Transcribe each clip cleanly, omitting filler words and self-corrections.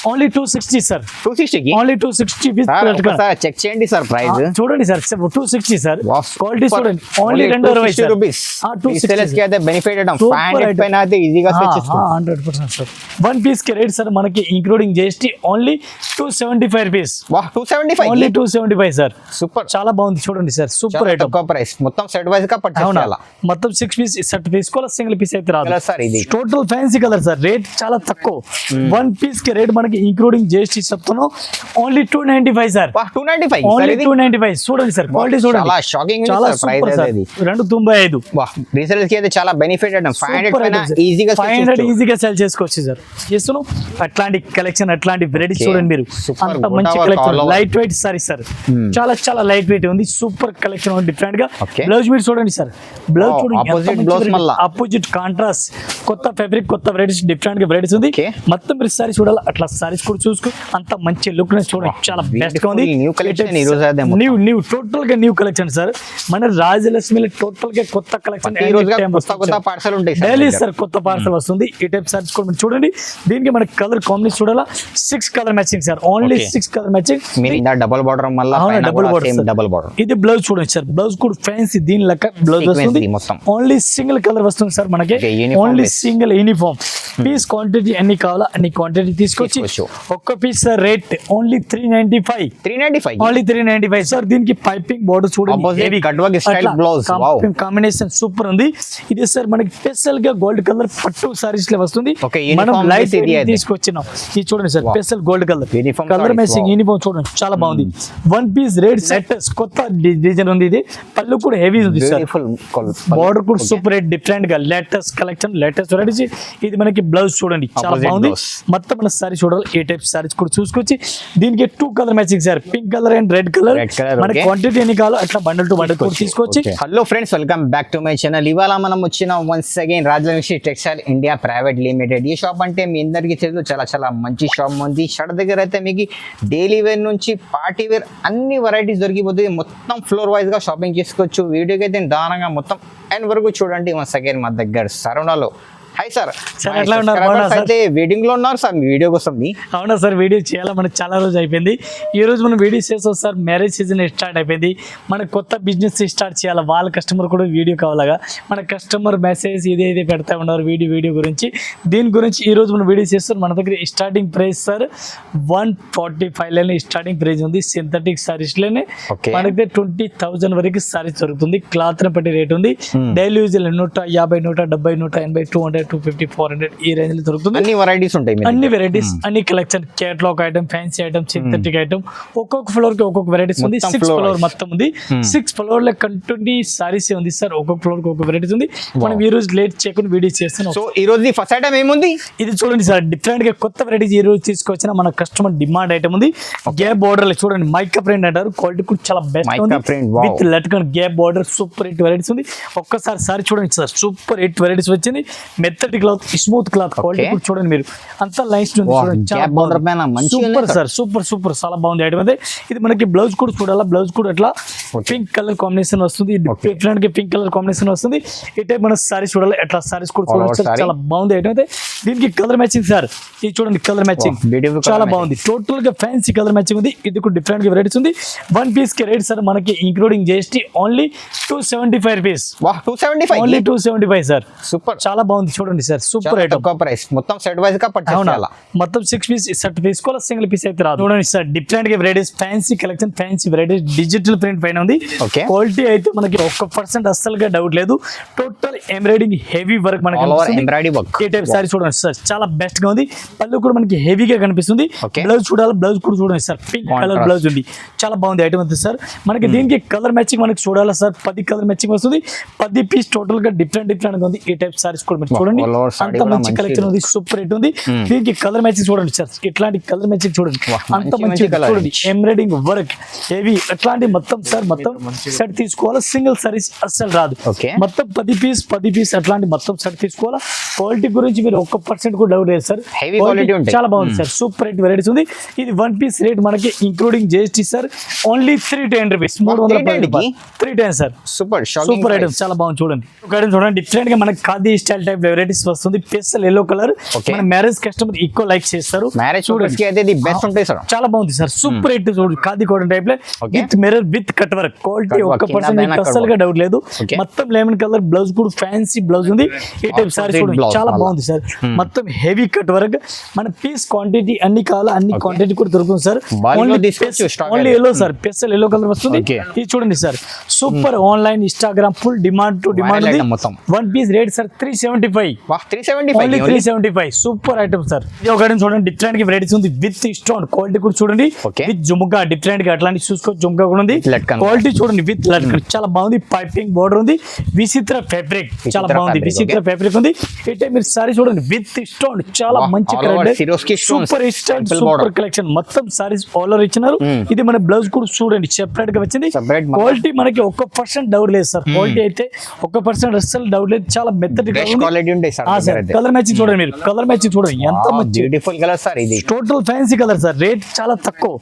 Only 260 sir. 260 కి only 260 check చేయండి sir price. చూడండి సార్ 260 సార్. క్వాలిటీ చూడండి. Only 220 rupees. 260 కి అయితే బెనిఫిట్ అయ్యాం. 500 పైన అయితే ఈజీగా సెట్ చేసుకోవచ్చు. 100% సార్. వన్ పీస్ కి రేట్ సార్ మనకి ఇంక్లూడింగ్ జిఎస్టీ ఓన్లీ 275 రూపీస్. వాహ్ 275 ఓన్లీ 275 సార్. సూపర్, చాలా బాగుంది చూడండి సార్. Super item. తక్కువ ప్రైస్. మొత్తం సెట్ వైస్ గా పర్చేస్ చేయాలా. మొత్తం 6 పీస్ సెట్ తీసుకోవాలి. సింగిల్ పీస్ అయితే రాదు సార్. ఇది total fancy colour sir. Rate చాలా తక్కువ. వన్ పీస్ కి రేట్ మనకి ఇంక్లూడింగ్ జిఎస్టీ చెప్తున్నాం ఓన్లీ 295 సార్. 295 ఓన్లీ 295. చూడండి సార్ క్వాలిటీ చూడండి. చాలా షాకింగ్ చాలా సూపర్ సార్. 295. వాహ్ రీసేలర్స్ కి అయితే చాలా బెనిఫిట్ అయ్యాం. 500 పైన ఈజీగా 500 ఈజీగా సెల్ చేసుకోవచ్చు సార్. చేస్తున్నాం అట్లాంటి కలెక్షన్ అట్లాంటి వెరైటీ చూడండి మీరు. అంత మంచి collection. Light weight sorry sir. చాలా చాలా లైట్ వెయిట్ ఉంది. సూపర్ కలెక్షన్ ఉంది డిఫరెంట్ గా. బ్లౌజ్ మీరు చూడండి సార్. బ్లౌజ్ చూడండి. Opposite contrast. కొత్త ఫ్యాబ్రిక్ కొత్త వెరైటీస్ డిఫరెంట్ గా వెరైటీస్ ఉంది. మొత్తం మీరు సారీ చూడాలి. అట్లా సారీస్ కూడా చూసుకో. అంత మంచి లుక్ చూడండి. చాలా బెస్ట్ గా ఉంది. న్యూ టోటల్ గా న్యూ కలెక్షన్ సార్. మన రాజలక్ష్మి టోటల్ గా కొత్త కలెక్షన్ డైలీ సార్. కొత్త పార్సల్ వస్తుంది. ఈ టైప్ సారీస్ కూడా మీరు చూడండి. దీనికి మన కలర్ కాంబినేషన్ చూడాలా. 6 colour matching sir. Only 6 colour matching. Double border double border. ఇది బ్లౌజ్ చూడండి సార్. బ్లౌజ్ కూడా ఫ్యాన్సీ దీని లెక్క బ్లౌజ్ వస్తుంది. ఓన్లీ సింగిల్ కలర్ వస్తుంది సార్ మనకి. Only single uniform. Piece quantity ఎన్ని కావాలా అన్ని క్వాంటిటీ తీసుకొచ్చి ఒక్క piece sir rate only 395. Only 395 sir. దీనికి పైపింగ్ బోర్డర్ చూడండి. కాంబినేషన్ సూపర్ ఉంది. ఇది సార్ మనకి స్పెషల్ గా గోల్డ్ కలర్ పట్టు సారీస్ లో వస్తుంది. మనం లైట్ తీసుకొచ్చినాం. ఇది చూడండి sir. Special gold colour colour matching uniform చూడండి. చాలా బాగుంది. వన్ పీస్ రేట్ లేటెస్ట్ కొత్త డిజైన్ ఉంది. ఇది పళ్ళు కూడా హెవీ ఉంది సార్. బోర్డర్ కూడా సూపర్ రేట్ డిఫరెంట్ గా లేటెస్ట్ కలెక్షన్ లేటెస్ట్ వెరైటీస్. ఇది మనకి బ్లౌజ్ చూడండి. చాలా బాగుంది. మొత్తం మన సారీ చూడాలి. ఏ టైప్ సారీస్ కూడా చూసుకొచ్చి దీనికి 2 colour matching sir. Pink colour and red colour. మన క్వాంటిటీ ఎన్ని కావాలో అట్లా బండల్ టు బండల్ కూడా తీసుకొచ్చి. Hello friends, welcome back to my channel. ఇవాళ మనం వచ్చిన once again Rajalakshmi textile India private limited. ఈ షాప్ అంటే మీ అందరికీ తెలుసు చాలా చాలా మంచి షాప్ ఉంది. షర్ట్ దగ్గర అయితే మీకు డైలీ వేర్ నుంచి పార్టీ వేర్ అన్ని వెరైటీస్ దొరికిపోతుంది. మొత్తం ఫ్లోర్ వైజ్ గా షాపింగ్ చేసుకోవచ్చు. వీడియోకి అయితే దానంగా మొత్తం ఎండ్ వరకు చూడండి. వన్స్ అగైన్ మా దగ్గర సరవణలో. Hi sir. ఎట్లా ఉన్నారు? అయితే వెయిటింగ్ లో ఉన్నారు సార్ మీ వీడియో కోసం. అవునా సార్. వీడియో చేయాలి. మనకు చాలా రోజు అయిపోయింది. ఈ రోజు మనం వీడియో చేస్తాం సార్. మ్యారేజ్ సీజన్ స్టార్ట్ అయిపోయింది. మన కొత్త బిజినెస్ స్టార్ట్ చేయాలి. వాళ్ళ కస్టమర్ కూడా వీడియో కావాలగా. మన కస్టమర్ మెసేజ్ ఇదే పెడతా ఉన్నారు వీడియో గురించి. దీని గురించి ఈ రోజు మనం వీడియో చేస్తాం. మన దగ్గర స్టార్టింగ్ ప్రైస్ సార్ 145 లోనే స్టార్టింగ్ ప్రైస్ ఉంది. సింథటిక్ సారీస్ లోనే మన దగ్గర 20,000 వరకు సారీస్ దొరుకుతుంది. క్లాత్ ని బట్టి రేట్ ఉంది. డైలీ యూజ్ 150, 170, 180, 200, 250, 400 ఈ రేంజ్ లో దొరుకుతుంది. అన్ని వెరైటీస్ ఉంటాయి. అన్ని వెరైటీస్ అన్ని collection catalogue item, fancy item, synthetic item. ఒక్కొక్క ఫ్లోర్ కి ఒక్కొక్క వెరైటీస్ ఉంది. 6 ఫ్లోర్ మొత్తం ఉంది. 6 ఫ్లోర్ లో కంటిన్యూ సారీస్ ఉంది సార్. ఒక్కొక్క ఫ్లోర్ కి ఒక్కొక్క వెరైటీస్ ఉంది. మనం ఈ రోజు లేట్ చేయకుండా వీడియో చేస్తున్నాం. సో ఈ రోజు ఫస్ట్ ఐటమ్ ఏముంది ఇది చూడండి సార్. డిఫరెంట్ గా కొత్త వెరైటీస్ ఈ రోజు తీసుకొచ్చిన మన కస్టమర్ డిమాండ్ ఐటమ్ ఉంది. గ్యాప్ బోర్డర్ లో చూడండి. మైకా ప్రింట్ అంటారు. క్వాలిటీ కూడా చాలా బెస్ట్ ఉంది. With latkan gap border super hit varieties ఉంది. ఒక్కసారి సారీ చూడండి సార్. సూపర్ హిట్ వెరైటీస్ వచ్చింది. మెత్తటి క్లాత్, స్మూత్ క్లాత్ క్వాలిటీ కూడా చూడండి మీరు. అంతా లైన్స్ సూపర్ సార్. సూపర్ చాలా బాగుంది ఐటమ్. అదే ఇది మనకి బ్లౌజ్ కూడా చూడాలా. బ్లౌజ్ కూడా అట్లా పింక్ కలర్ కాంబినేషన్ వస్తుంది. డిఫరెంట్ గా పింక్ కలర్ కాంబినేషన్ వస్తుంది. ఈ టైప్ మన సారీస్ చూడాలి. అట్లా సారీస్ కూడా చూడాలి. చాలా బాగుంది ఐటమ్. అయితే దీనికి కలర్ మ్యాచింగ్ సార్. ఇది చూడండి కలర్ మ్యాచింగ్ చాలా బాగుంది. టోటల్ గా ఫ్యాన్సీ కలర్ మ్యాచింగ్ ఉంది. ఇది కూడా డిఫరెంట్ గా వెరైటీస్ ఉంది. వన్ పీస్ కి రేట్ సార్ మనకి including GST only 275 rupees. 275 only 275 sir. Super చాలా బాగుంది చూడండి సార్. Super item. ప్రైస్ మొత్తం సెట్ వైజ్ గా పర్చేస్ చేయాలా. మొత్తం 6 పీస్ సెట్ తీసుకోవాలి. సింగిల్ పీస్ అయితే రాదు. చూడండి సార్. డిఫరెంట్ గా varieties fancy collection, fancy varieties digital print పైన ఉంది. క్వాలిటీ అయితే మనకి 1% అస్సలుగా డౌట్ లేదు. టోటల్ ఎంబ్రాయిడింగ్ హెవీ వర్క్ మనకి ఈ టైప్ సారీ చూడండి సార్. చాలా బెస్ట్ గా ఉంది. పళ్ళు కూడా మనకి హెవీగా కనిపిస్తుంది. బ్లౌజ్ చూడాలి. బ్లౌజ్ కూడా చూడండి సార్. పింక్ కలర్ బ్లౌజ్ ఉంది. చాలా బాగుంది ఐటమ్ ఉంది సార్. మనకి దీనికి కలర్ మ్యాచింగ్ మనకి చూడాలి సార్. 10 కలర్ మ్యాచింగ్ వస్తుంది. 10 పీస్ టోటల్ గా డిఫరెంట్ గా ఉంది. ఈ టైప్ సారీస్ కూడా మీరు చూడండి. అంత మంచి కలెక్షన్ ఉంది. సూపర్ హిట్ ఉంది. దీనికి కలర్ మ్యాచింగ్ చూడండి సార్. ఇట్లాంటి కలర్ మ్యాచింగ్ చూడండి. అంత మంచి చూడండి. ఎంబ్రాయిడింగ్ వర్క్ హెవీ అట్లాంటి మొత్తం సార్. మొత్తం సెట్ తీసుకోవాలి. సింగిల్ సారీస్ అస్సలు రాదు. మొత్తం 10 పీస్ అట్లాంటి మొత్తం సెట్ తీసుకోవాలా. క్వాలిటీ గురించి మీరు 1% కూడా డౌట్ లేదు సార్. చాలా బాగుంది సార్. సూపర్ హిట్ వెరైటీస్ ఉంది. ఇది వన్ పీస్ రేట్ మనకి including GST sir only 310 rupees. 310 sir. Super item చాలా బాగుంది చూడండి. ఒక ఐటమ్ చూడండి. డిఫరెంట్ గా మనకి khadi style type variety varieties వస్తుంది పెసల్ ఎల్లో కలర్ మన మ్యారేజ్ కస్టమర్ ఎక్కువ లైక్ చేస్తారు మ్యారేజ్ చూడండి అయితే ఇది బెస్ట్ ఉంటాయి సార్ చాలా బాగుంది సార్ సూపర్ హిట్ చూడు ఖాదీ కాటన్ టైప్ లో with mirror with cut work quality 1% అస్సలుగా డౌట్ లేదు మొత్తం లెమన్ కలర్ బ్లౌజ్ కూడా ఫ్యాన్సీ బ్లౌజ్ ఉంది ఈ టైప్ సారీ చూడండి చాలా బాగుంది సార్ మొత్తం హెవీ కట్ వర్క్ మన పీస్ క్వాంటిటీ అన్ని కావాలా అన్ని క్వాంటిటీ కూడా దొరుకుతుంది సార్ ఓన్లీ ఎల్లో సార్ పెసల్ ఎల్లో కలర్ వస్తుంది ఇది చూడండి sir super online Instagram full demand to demand one piece rate sir 375 super item sir ఇది ఒక ఐటమ్ చూడండి డిఫరెంట్ గా వెరైటీస్ ఉంది విత్ స్టోన్ క్వాలిటీ కూడా చూడండి విత్ జుమ్కా డిఫరెంట్ గా అట్లాంటి చూసుకోవచ్చు జుమ్కా కూడా ఉంది క్వాలిటీ చూడండి విత్ లట్కన్ చాలా బాగుంది పైపింగ్ బోర్డర్ ఉంది విచిత్ర ఫ్యాబ్రిక్ చాలా బాగుంది విచిత్ర ఫ్యాబ్రిక్ ఉంది ఇటే మీరు సారీ చూడండి విత్ స్టోన్ చాలా మంచి సూపర్ స్టైల్ సూపర్ కలెక్షన్ మొత్తం సారీస్ ఆల్ ఓవర్ ఇచ్చినారు ఇది మన బ్లౌజ్ కూడా చూడండి సెపరేట్ గా వచ్చింది క్వాలిటీ మనకి 1% డౌట్ లేదు సార్ క్వాలిటీ అయితే 1% అస్సలు డౌట్ లేదు చాలా మెత్తటి కలర్ మ్యాచింగ్ చూడండి మీరు కలర్ మ్యాచింగ్ చూడండి ఎంత బ్యూటిఫుల్ కలర్ సార్ ఇది total fancy colour sir rate చాలా తక్కువ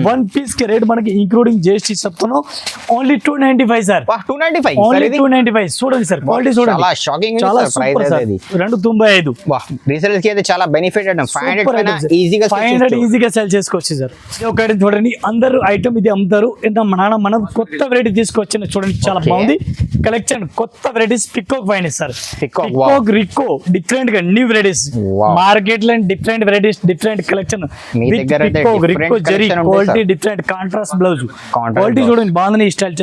వన్ పీస్ కి రేట్ మనకి ఇంక్లూడింగ్ జిఎస్టీ చెప్తున్నాం ఓన్లీ 295 సార్ 295 ఓన్లీ 295 చూడండి సార్ క్వాలిటీ చూడండి చాలా షాకింగ్ చాలా సూపర్ సార్ 295 వాహ్ రీసేలర్స్ కి అయితే చాలా బెనిఫిట్ అండి 500 పైన ఈజీగా 500 ఈజీగా సెల్ చేసుకోవచ్చు సార్ ఇది ఒక ఐటమ్ చూడండి అందరూ ఐటమ్ ఇది అమ్ముతారు ఎంత మనం కొత్త వెరైటీ తీసుకొచ్చిన చూడండి చాలా బాగుంది కలెక్షన్ కొత్త varieties peacock wine sir peacock Rico different గా న్యూ వెరైటీస్ మార్కెట్ లో different varieties different collection peacock Rico zari quality different contrast blouse quality చూడండి బాగుంది స్టైల్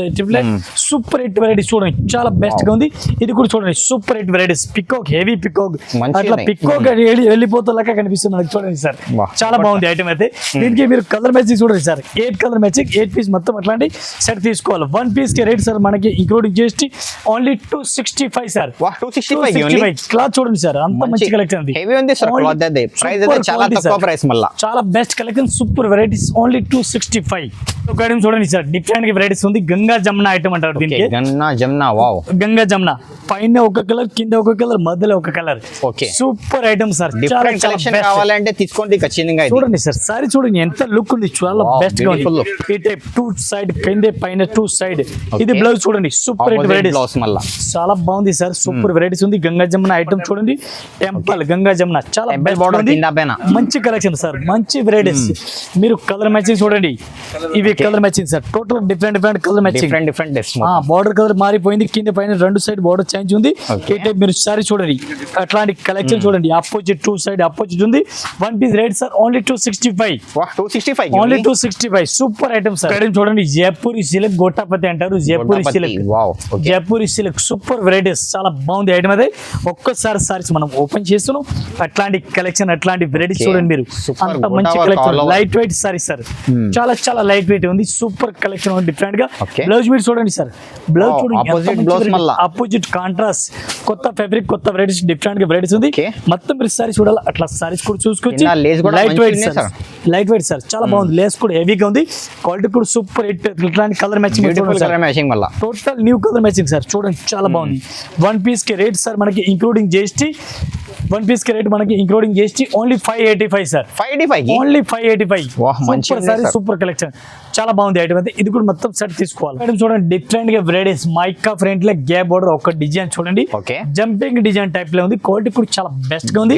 సూపర్ హిట్ వెరైటీస్ చూడండి చాలా బెస్ట్ గా ఉంది ఇది కూడా చూడండి super hit varieties peacock heavy peacock అట్లా పికాక్ వెళ్ళిపోతేలాగా కనిపిస్తుంది మనకి చూడండి సార్ చాలా బాగుంది ఐటమ్ అయితే దీనికి మీరు కలర్ మ్యాచింగ్ చూడండి సార్ 8 కలర్ మ్యాచింగ్ 8 పీస్ మొత్తం అట్లాంటి సెట్ తీసుకోవాలి వన్ పీస్ కి రేట్ సార్ మనకి including GST only 265 sir 265 cloth చూడండి సార్ అంత మంచి కలెక్షన్ ఉంది హెవీ ఉంది సార్ క్లాత్ అయితే ప్రైస్ అయితే చాలా తక్కువ ప్రైస్ మళ్ళా చాలా best collection super varieties only 265 ఒక ఐటమ్ చూడండి సార్ డిఫరెంట్ గా వెరైటీస్ ఉంది గంగా జమునా ఐటమ్ అంటారు దీనికి గంగా జమునా పైన ఒక కలర్ కింద ఒక కలర్ మధ్యలో ఒక colour super item sir different collection కావాలంటే తీసుకోండి ఖచ్చితంగా చూడండి సార్ సారీ చూడండి ఎంత లుక్ ఉంది చాలా బెస్ట్ గా ఉంది ఈ టైప్ టూ సైడ్ పైన టూ సైడ్ ఇది బ్లౌజ్ చూడండి సూపర్ హిట్ వెరైటీస్ చాలా బాగుంది సార్ సూపర్ వెరైటీస్ ఉంది గంగా జమునా ఐటమ్ చూడండి టెంపుల్ గంగా జమునా చాలా మంచి కలెక్షన్ సార్ మంచి వెరైటీస్ మీరు కలర్ మ్యాచింగ్ చూడండి ఇవి colour matching sir total different colour matching border colour మారిపోయింది కింద పైన రెండు సైడ్ బార్డర్ చేంజ్ ఉంది ఈ టైప్ మీరు సారీ చూడండి అట్లాంటి కలెక్షన్ చూడండి ఆపోజిట్ టూ సైడ్ ఆపోజిట్ ఉంది one piece rate sir only 265 only 265 super item sir item చూడండి జైపూరి సిల్క్ గోటాపతి అంటారు జైపూరి సిల్క్ సూపర్ వెరైటీస్ చాలా బాగుంది ఐటమ్ అదే ఒక్కసారి సారీస్ మనం ఓపెన్ చేస్తున్నాం అట్లాంటి కలెక్షన్ అట్లాంటి వెరైటీస్ చూడండి మీరు అంత మంచి collection light weight sorry sir చాలా లైట్ వెయిట్ ఉంది సూపర్ కలెక్షన్ ఉంది డిఫరెంట్ గా బ్లౌజ్ మీరు చూడండి సార్ బ్లౌజ్ చూడండి ఆపోజిట్ కాంట్రాస్ట్ కొత్త ఫ్యాబ్రిక్ కొత్త వెరైటీస్ డిఫరెంట్ గా వెరైటీస్ ఉంది మొత్తం మీరు సారీ చూడాలి అట్లా సారీస్ కూడా చూసుకోవచ్చు లైట్ వెయిట్ సార్ చాలా బాగుంది లేస్ కూడా హెవీగా ఉంది క్వాలిటీ కూడా సూపర్ హిట్ ఇట్లాంటి colour matching total new colour matching sir చూడండి చాలా బాగుంది వన్ పీస్ కి రేట్ సార్ మనకి ఇంక్లూడింగ్ జిఎస్టీ వన్ పీస్ కి రేట్ మనకి including GST only 585 sir 585 only 585 super collection చాలా బాగుంది ఐటమ్ అయితే ఇది కూడా మొత్తం సెట్ తీసుకోవాలి మేడం చూడండి డిఫరెంట్ గా వెరైటీస్ మైకా ఫ్రంట్ లో గ్యాప్ బోర్డర్ ఒక డిజైన్ చూడండి జంపింగ్ డిజైన్ టైప్ లో ఉంది క్వాలిటీ కూడా చాలా బెస్ట్ గా ఉంది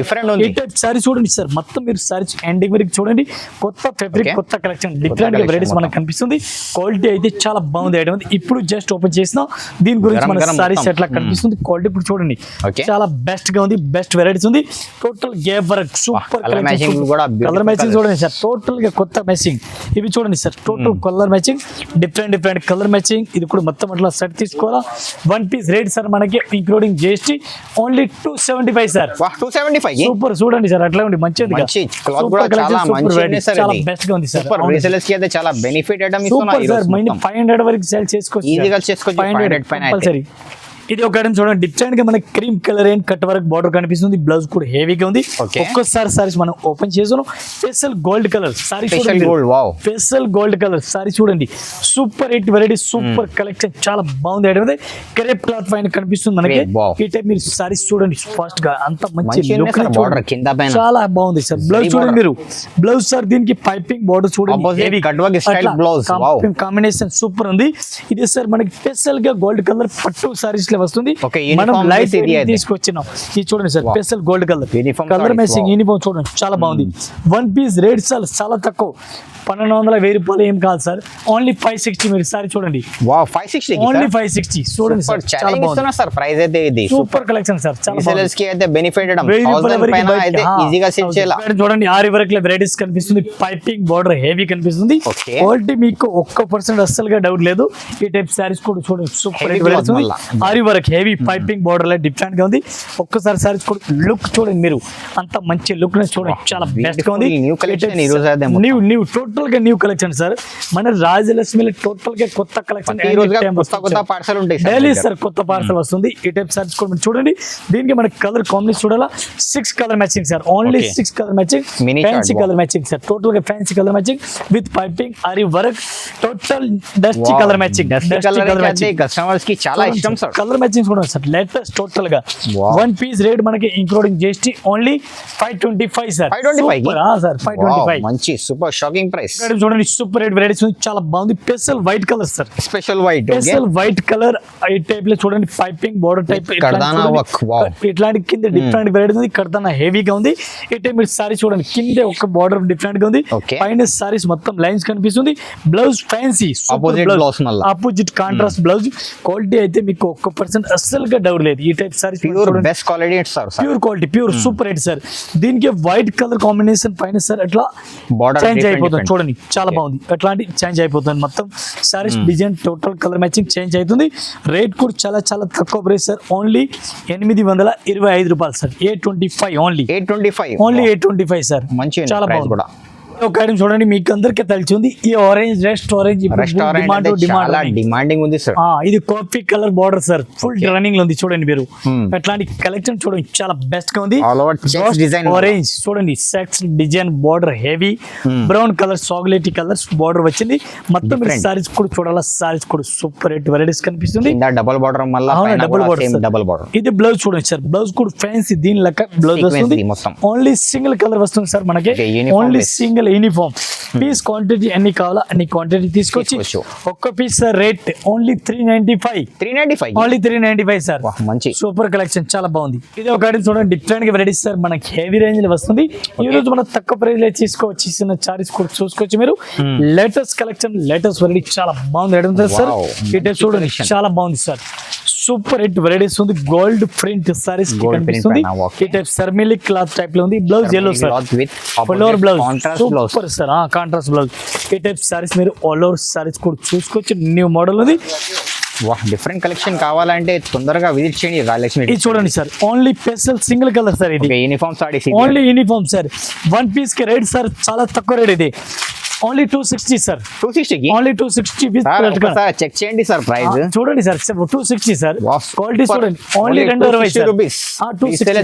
ఈ టైప్ సారీ చూడండి సార్ మొత్తం మీరు సారీ ఎండింగ్ వరకు చూడండి కొత్త ఫ్యాబ్రిక్ కొత్త కలెక్షన్ డిఫరెంట్ గా వెరైటీస్ మనకు కనిపిస్తుంది క్వాలిటీ అయితే చాలా బాగుంది ఐటమ్ ఇప్పుడు జస్ట్ ఓపెన్ చేసినా దీని గురించి మన సారీ సెట్ లా కనిపిస్తుంది క్వాలిటీ ఇప్పుడు చూడండి చాలా బెస్ట్ గా ఉంది బెస్ట్ వెరైటీస్ ఉంది total gap work super colour matching చూడండి సార్ టోటల్ గా కొత్త మ్యాచింగ్ ఇవి చూడండి sir total colour matching different colour matching ఇది కూడా మొత్తం అట్లా సెట్ తీసుకోవాలా వన్ పీస్ రేట్ సార్ మనకి including GST only 275 sir 275 super చూడండి సార్ అట్లా ఉంది మంచిది చాలా బెస్ట్ గా ఉంది సార్ చాలా బెనిఫిట్ ఐటమ్ సూపర్ సార్ 500 వరకు సేల్ చేసుకోవచ్చు 500 కంపల్సరీ ఇది ఒక ఐటమ్ చూడండి డిఫరెంట్ గా మనకి cream colour and cut work border కనిపిస్తుంది బ్లౌజ్ కూడా హెవీగా ఉంది ఒక్కసారి సారీస్ మనం ఓపెన్ చేసాను స్పెషల్ గోల్డ్ కలర్ సారీ చూడండి స్పెషల్ గోల్డ్ కలర్ సారీ చూడండి super hit variety super collection చాలా బాగుంది ఐటమ్ అయితే క్రేప్ క్లాత్ పైన కనిపిస్తుంది మనకి ఈ టైప్ మీరు సారీస్ చూడండి ఫాస్ట్ గా అంత మంచి చాలా బాగుంది సార్ బ్లౌజ్ చూడండి మీరు బ్లౌజ్ సార్ దీనికి పైపింగ్ బార్డర్ చూడండి కాంబినేషన్ సూపర్ ఉంది ఇది సార్ మనకి స్పెషల్ గా గోల్డ్ కలర్ పట్టు సారీస్ లో వస్తుంది. Okay, మనం uniform లైట్ ఇది అయితే. తీసుకొచ్చినాం. ఇది చూడండి sir, special gold colour Uniform colour sarees, matching wow. Uniform చూడండి చాలా బాగుంది. వన్ పీస్ రేట్ చాలా తక్కువ, 1200 1000 ఏం కాదు సార్, ఓన్లీ 560. మీరు సారీ చూడండి, వావ్ 560 ఓన్లీ 560 చూడండి సార్, చాలా బాగుంది. ఇస్తున్నా సార్ ప్రైస్ అయితే ఇది సూపర్ కలెక్షన్ సార్, చాలా బాగుంది. రీసెలర్స్ కి అయితే బెనిఫిట్ 1000 వరకు పైన అయితే ఈజీగా సెల్ చేయాలి. చూడండి ఆరి వరకు వెరైటీస్ కనిపిస్తుంది, పైపింగ్ బార్డర్ హెవీ కనిపిస్తుంది. Okay. క్వాలిటీ మీకు 1% అస్సలుగా డౌట్ లేదు. ఈ టైప్ సారీస్ కూడా చూడండి, సూపర్ Heavy వెరైటీస్ ఉంది. cloth ఆరి వరకు హెవీ పైపింగ్ బార్డర్ లో డిఫరెంట్ గా ఉంది. ఒక్కసారి సారీస్ కూడా లుక్ చూడండి మీరు, అంత మంచి లుక్ చూడండి, చాలా బెస్ట్ గా ఉంది. New collection ఈ రోజు అయితే న్యూ టోటల్ గా న్యూ కలెక్షన్ సార్. మన రాజలక్ష్మిలో టోటల్ గా కొత్త కలెక్షన్ ఈ రోజు కొత్త పార్సల్ ఉంటాయి డైలీ సార్, కొత్త పార్సల్ వస్తుంది. ఈ టైప్ సారీస్ కూడా మీరు చూడండి. దీనికి మనకి కలర్ కాంబినేషన్ చూడాలా, 6 colour matching sir, only 6 colour matching, Mini fancy chart, colour matching sir, total గా fancy colour matching with piping aari work, total dusty colour matching. Customers కి చాలా ఇష్టం సార్. కలర్ మ్యాచింగ్ కూడా సార్, లేటెస్ట్ టోటల్ గా. Wow. One piece rate మనకి including GST only 525 sir. 525 sir 525. మంచి super shocking price. ఇక్కడ చూడండి సూపర్ రేట్ వెరైటీస్ చాలా బాగుంది. Special white colour sir, special white special white colour ఈ టైప్ లో చూడండి, పైపింగ్ బోర్డర్ టైప్ కర్దానా వర్క్. వావ్ ఇట్లాంటి కింద డిఫరెంట్ వెరైటీ ఉంది. కర్దానా హెవీగా ఉంది. ఈ టైప్ మీరు సారీ చూడండి, కింద ఒక బార్డర్ డిఫరెంట్ గా ఉంది, Okay. పైన సారీస్ మొత్తం లైన్స్ కనిపిస్తుంది. బ్లౌజ్ ఫ్యాన్సీ Opposite blouse మళ్ళా. Opposite contrast blouse. క్వాలిటీ అయితే మీకు 1% అస్సలుగా డౌట్ లేదు. ఈ type saris pure best quality sir. Pure quality, pure super rate sir. దీనికి వైట్ కలర్ కాంబినేషన్ పైన సార్ అట్లా Border చేంజ్ different, అయిపోతుంది different. చూడండి, చాలా బాగుంది. అట్లాంటి చేంజ్ అయిపోతుంది మొత్తం saris design, total colour matching change అవుతుంది. రేట్ కూడా చాలా తక్కువ ప్రైస్ సార్, ఓన్లీ 825 రూపాయలు సార్. 825 only, 825 only 825 sir. మంచి చాలా ప్రైస్ బాగుంది. కూడా. ఒక ఐటమ్ చూడండి, మీకు అందరికీ తెలిసింది ఈ ఆరెంజ్ రెస్టారెంట్ రెస్టారెంట్ చాలా డిమాండింగ్ ఉంది సార్. ఇది coffee colour border sir, full running లో ఉంది చూడండి మీరు. అట్లాంటి కలెక్షన్ చూడండి, చాలా బెస్ట్ గా ఉంది. All over checks design. Orange చూడండి, సెక్స్ design border heavy brown colour, chocolatey colours border వచ్చింది మొత్తం. Different. సారీస్ కూడా చూడాలా, సారీస్ కూడా సూపర్ రేట్ వెరైటీస్ కనిపిస్తుంది. డబుల్ బార్డర్ మళ్ళీ డబుల్ బార్డర్, డబుల్ బార్డర్. ఇది బ్లౌజ్ చూడండి సార్, బ్లౌజ్ కూడా ఫ్యాన్సీ దీని లెక్క బ్లౌజ్ Sequence వస్తుంది. ఇది మొత్తం. ఓన్లీ సింగిల్ కలర్ వస్తుంది సార్ మనకి, Okay, uniform ఓన్లీ base. Single uniform piece. Quantity ఎన్ని కావాలా అన్ని క్వాంటిటీ తీసుకొచ్చి ఒక్క piece sir rate only 395, only 395 sir. మంచి సూపర్ కలెక్షన్, చాలా బాగుంది. ఇది ఒక ఐటమ్ చూడండి, డిఫరెంట్ గా వెరైటీస్ సార్, మనకి హెవీ రేంజ్ లో వస్తుంది. ఈ రోజు మనం తక్కువ ప్రైస్ లో తీసుకోవచ్చు, చిన్న చారీస్ కూడా చూసుకోవచ్చు మీరు. లేటెస్ట్ కలెక్షన్, లేటెస్ట్ వెరైటీ చాలా బాగుంది ఐటమ్ సార్. Wow. ఇటే చూడండి, చాలా బాగుంది సార్. సూపర్ హిట్ వెరైటీస్ ఉంది. గోల్డ్ ప్రింట్ సారీస్ కనిపిస్తుంది. ఈ టైప్ సర్మిలి క్లాత్ టైప్ లో ఉంది. Blouse yellow sir, floor blouse super sir, contrast blouse. ఈ టైప్ సారీస్ మీరు ఆల్ ఓవర్ సారీస్ కూడా చూసుకోవచ్చు. న్యూ మోడల్ ఉంది. డిఫరెంట్ కలెక్షన్ కావాలంటే తొందరగా విజిట్ చేయండి రాజలక్ష్మి. ఇది చూడండి sir, only special single colour sir. ఇది uniform saris, only uniform sir. One piece కి రేట్ సార్ చాలా తక్కువ రేట్. ఇది ఓన్లీ 260 సార్, 260 ఓన్లీ 260 చెక్ చేయండి సార్ ప్రైస్. చూడండి సార్, 260 సార్. క్వాలిటీ చూడండి, ఓన్లీ 220 రూపీస్.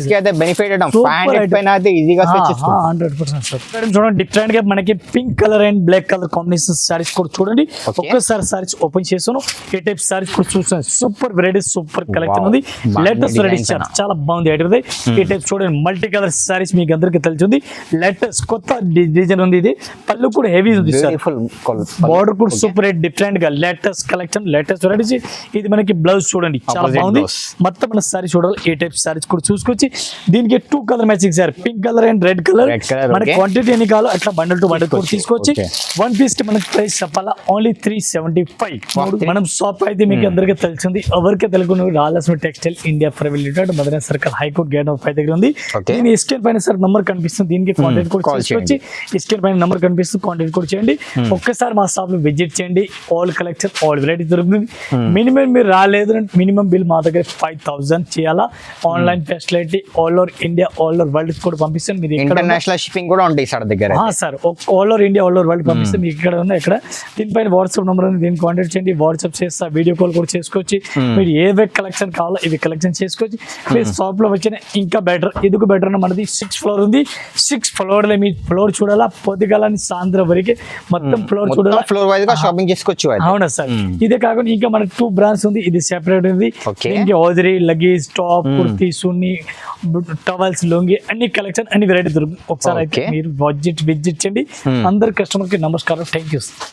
కి అయితే బెనిఫిట్ అయ్యడం 500 పైన అయితే ఈజీగా సెట్ చేసుకోవచ్చు. 100% సార్. ఇక్కడ చూడండి, డిఫరెంట్ గా మనకి pink colour and black colour combination saris కూడా చూడండి. ఒక్కసారి సారీస్ ఓపెన్ చేస్తాను. ఈ టైప్ సారీస్ కూడా చూస్తాను. సూపర్ వెరైటీ, సూపర్ కలెక్షన్ ఉంది. లేటెస్ట్ వెరైటీ చాలా బాగుంది ఐటమ్. ఈ టైప్ చూడండి, మల్టీ కలర్ సారీస్ మీకు అందరికీ తెలిసింది. లేటెస్ట్ కొత్త డిజైన్ ఉంది. ఇది పళ్ళు కూడా హెవీ ఉంది సార్. బార్డర్ కూడా సూపర్ డిఫరెంట్ గా లేటెస్ట్ కలెక్షన్, లేటెస్ట్ వెరైటీస్. ఇది మనకి బ్లౌజ్ చూడండి, చాలా బాగుంది. మొత్తం మన సారీ చూడాలి. ఏ టైప్ సారీస్ కూడా చూసుకోవచ్చు. దీనికి 2 colour matching sir, pink colour and red colour. మనకి క్వాంటిటీ ఎన్ని కావాలో అట్లా బండల్ టు బండల్ కూడా తీసుకోవచ్చు. వన్ పీస్ కి మనకి ప్రైస్ చెప్పాలా, ఓన్లీ 375. మనం షాప్ అయితే మీకు అందరికీ తెలిసింది. ఎవరికి Telugu Rajalakshmi textile India private limited, Madana circle, high court gate of 5 దగ్గర ఉంది. దీని స్క్రీన్ పైన సార్ నంబర్ కనిపిస్తుంది. దీనికి కాంటాక్ట్ కూడా చేసుకోవచ్చు. స్క్రీన్ పైన నంబర్ కనిపిస్తుంది, కాంటాక్ట్ కూడా చేయండి. ఒక్కసారి మా షాప్ లో విజిట్ చేయండి. ఆల్ కలెక్షన్, ఆల్ వెరైటీ దొరుకుతుంది. మినిమం మీరు రాలేదు మినిమం బిల్ మా దగ్గర 5000 చేయాలా. Online facility all over India, all over world కూడా పంపిస్తాను. మీరు ఇంటర్నేషనల్ షిప్పింగ్ కూడా ఉంటాయి సార్ దగ్గర. Sir all over India, all over world పంపిస్తే మీకు ఇక్కడ ఉన్న ఇక్కడ దీనిపైన వాట్సాప్ నెంబర్ ఉంది. దీన్ని కాంటాక్ట్ చేయండి. వాట్సాప్ చేస్తా, వీడియో కాల్ కూడా చేసుకోవచ్చు. మీరు ఏ కలెక్షన్ కావాలో ఇవి కలెక్షన్ చేసుకోవచ్చు. మీరు షాప్ లో వచ్చిన ఇంకా బెటర్, ఎందుకు బెటర్ అంటే మనది 6th ఫ్లోర్ ఉంది. 6th ఫ్లోర్ లో మీ ఫ్లోర్ చూడాలా, పొద్దుగాలని సాయంత్రం వరకు మొత్తం ఫ్లోర్ చూడాలా. ఫ్లోర్ వైజ్ గా షాపింగ్ చేసుకోవచ్చు. అవునా సార్. ఇదే కాకుండా ఇంకా మనకి 2 బ్రాండ్స్ ఉంది. ఇది సెపరేట్ ఉంది. దీనికి హోజరీ, లగేజ్, టాప్, కుర్తీ, సున్ని, టవల్స్, లొంగి అన్ని కలెక్షన్, అన్ని వెరైటీ దొరుకుతుంది. ఒకసారి అయితే మీరు విజిట్ చేయండి. అందరు కస్టమర్ కి నమస్కారం. Thank you.